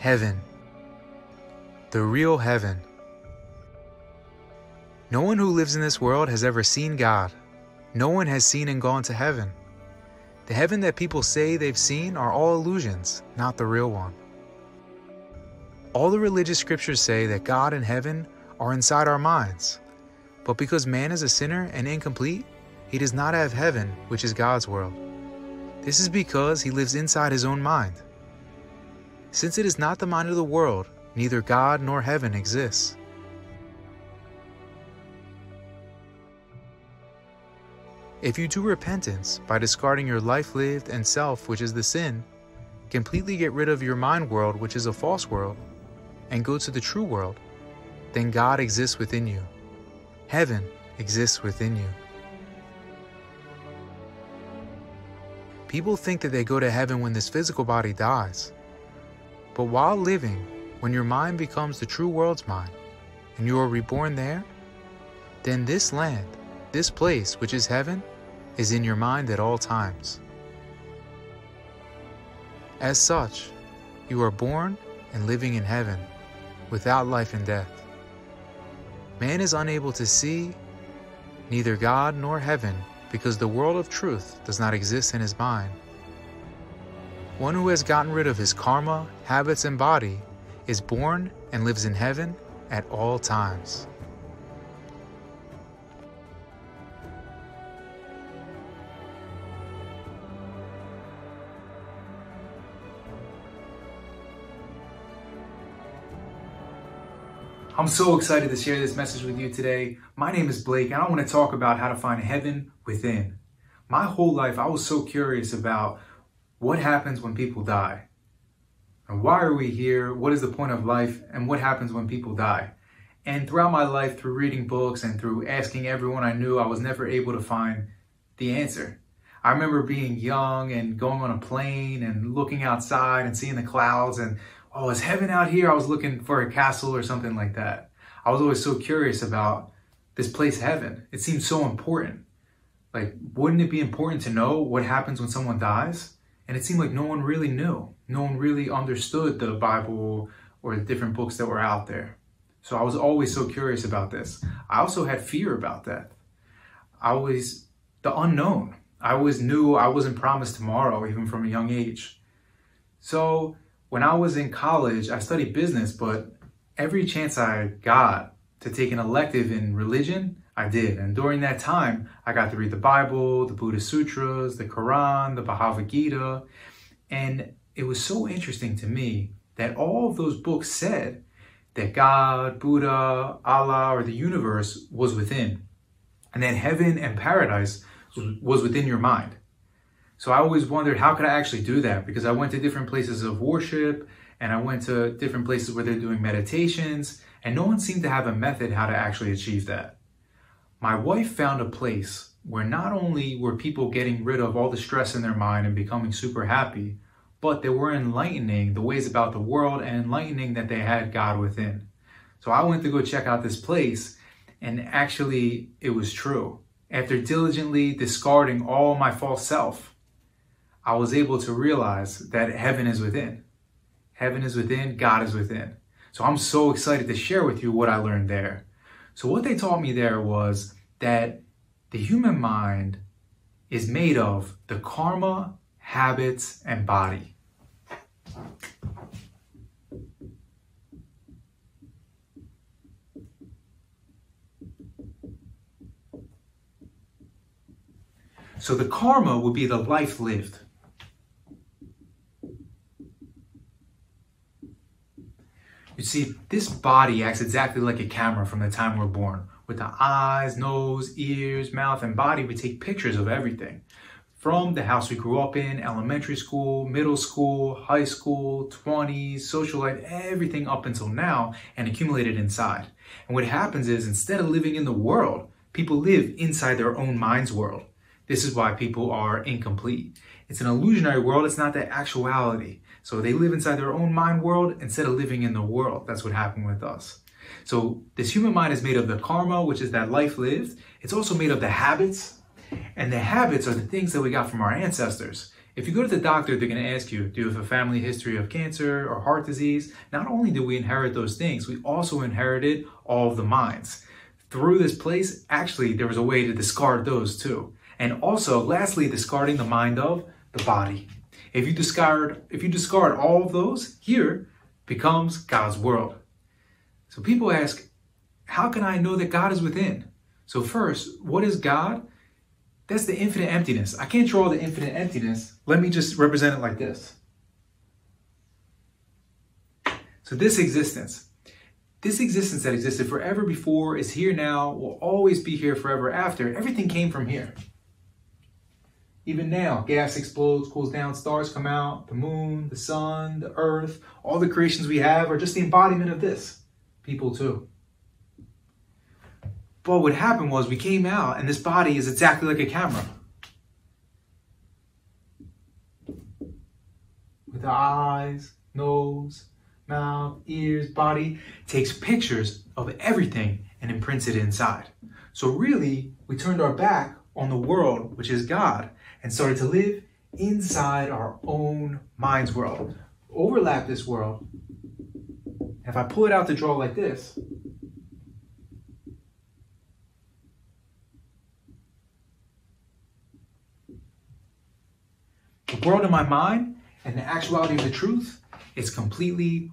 Heaven. The real heaven. No one who lives in this world has ever seen God. No one has seen and gone to heaven. The heaven that people say they've seen are all illusions, not the real one. All the religious scriptures say that God and heaven are inside our minds. But because man is a sinner and incomplete, he does not have heaven, which is God's world. This is because he lives inside his own mind. Since it is not the mind of the world, neither God nor heaven exists. If you do repentance by discarding your life lived and self, which is the sin, completely get rid of your mind world, which is a false world, and go to the true world, then God exists within you. Heaven exists within you. People think that they go to heaven when this physical body dies. But while living, when your mind becomes the true world's mind, and you are reborn there, then this land, this place, which is heaven, is in your mind at all times. As such, you are born and living in heaven, without life and death. Man is unable to see neither God nor heaven because the world of truth does not exist in his mind. One who has gotten rid of his karma, habits, and body is born and lives in heaven at all times. I'm so excited to share this message with you today. My name is Blake, and I want to talk about how to find heaven within. My whole life, I was so curious about what happens when people die. And why are we here? What is the point of life? And what happens when people die? And throughout my life, through reading books and through asking everyone I knew, I was never able to find the answer. I remember being young and going on a plane and looking outside and seeing the clouds and, oh, is heaven out here? I was looking for a castle or something like that. I was always so curious about this place, heaven. It seemed so important. Like, wouldn't it be important to know what happens when someone dies? And it seemed like no one really knew. No one really understood the Bible or the different books that were out there. So I was always so curious about this. I also had fear about that. The unknown. I always knew I wasn't promised tomorrow, even from a young age. So when I was in college, I studied business, but every chance I got to take an elective in religion, I did. And during that time, I got to read the Bible, the Buddhist Sutras, the Quran, the Bhagavad Gita. And it was so interesting to me that all of those books said that God, Buddha, Allah, or the universe was within. And that heaven and paradise was within your mind. So I always wondered, how could I actually do that? Because I went to different places of worship and I went to different places where they're doing meditations, and no one seemed to have a method how to actually achieve that. My wife found a place where not only were people getting rid of all the stress in their mind and becoming super happy, but they were enlightening the ways about the world and enlightening that they had God within. So I went to go check out this place, and actually it was true. After diligently discarding all my false self, I was able to realize that heaven is within. Heaven is within, God is within. So I'm so excited to share with you what I learned there. So what they taught me there was that the human mind is made of the karma, habits, and body. So the karma would be the life lived. You see, this body acts exactly like a camera from the time we're born. With the eyes, nose, ears, mouth, and body, we take pictures of everything. From the house we grew up in, elementary school, middle school, high school, 20s, social life, everything up until now, and accumulated inside. And what happens is, instead of living in the world, people live inside their own mind's world. This is why people are incomplete. It's an illusionary world, it's not the actuality. So they live inside their own mind world instead of living in the world. That's what happened with us. So this human mind is made of the karma, which is that life lived. It's also made of the habits. And the habits are the things that we got from our ancestors. If you go to the doctor, they're going to ask you, do you have a family history of cancer or heart disease? Not only did we inherit those things, we also inherited all of the minds. Through this place, actually, there was a way to discard those too. And also, lastly, discarding the mind of the body. If you discard all of those, here becomes God's world. So people ask, how can I know that God is within? So first, what is God? That's the infinite emptiness. I can't draw the infinite emptiness. Let me just represent it like this. So this existence that existed forever before, is here now, will always be here forever after. Everything came from here. Even now, gas explodes, cools down, stars come out, the moon, the sun, the earth, all the creations we have are just the embodiment of this. People too. But what happened was we came out and this body is exactly like a camera. With the eyes, nose, mouth, ears, body, takes pictures of everything and imprints it inside. So really, we turned our back on the world, which is God, and started to live inside our own mind's world. Overlap this world. If I pull it out to draw like this, the world in my mind and the actuality of the truth is completely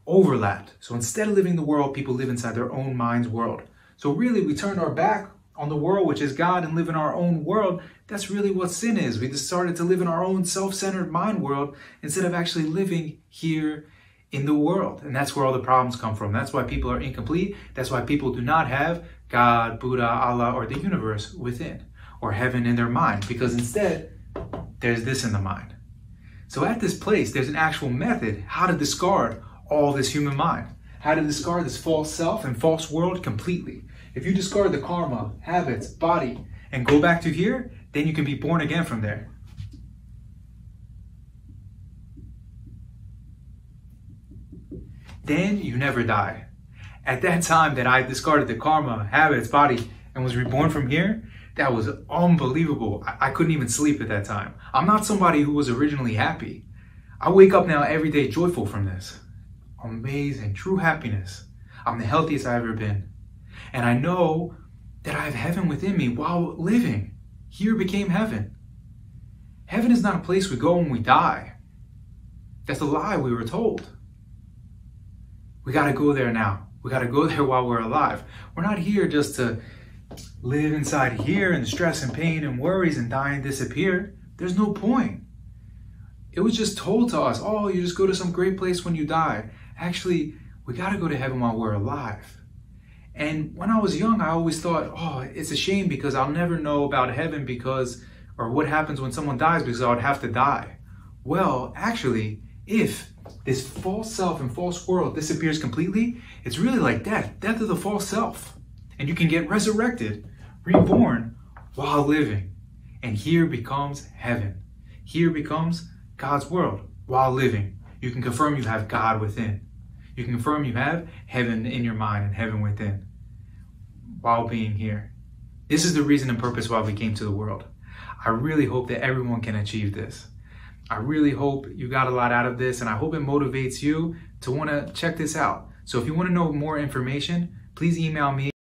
overlapped. So instead of living the world, people live inside their own mind's world. So really, we turned our back on the world, which is God, and live in our own world. That's really what sin is. We just started to live in our own self-centered mind world instead of actually living here in the world. And that's where all the problems come from. That's why people are incomplete. That's why people do not have God, Buddha, Allah, or the universe within, or heaven in their mind, because instead, there's this in the mind. So at this place, there's an actual method how to discard all this human mind, how to discard this false self and false world completely. If you discard the karma, habits, body, and go back to here, then you can be born again from there. Then you never die. At that time that I discarded the karma, habits, body, and was reborn from here, that was unbelievable. I couldn't even sleep at that time. I'm not somebody who was originally happy. I wake up now every day joyful from this. Amazing, true happiness. I'm the healthiest I've ever been. And I know that I have heaven within me while living. Here became heaven. Heaven is not a place we go when we die. That's a lie we were told. We gotta go there now. We gotta go there while we're alive. We're not here just to live inside here and stress and pain and worries and die and disappear. There's no point. It was just told to us, oh, you just go to some great place when you die. Actually, we gotta go to heaven while we're alive. And when I was young, I always thought, oh, it's a shame because I'll never know about heaven or what happens when someone dies because I would have to die. Well, actually, if this false self and false world disappears completely, it's really like death of the false self. And you can get resurrected, reborn while living. And here becomes heaven. Here becomes God's world while living. You can confirm you have God within. You can confirm you have heaven in your mind and heaven within while being here. This is the reason and purpose why we came to the world. I really hope that everyone can achieve this. I really hope you got a lot out of this, and I hope it motivates you to want to check this out. So if you want to know more information, please email me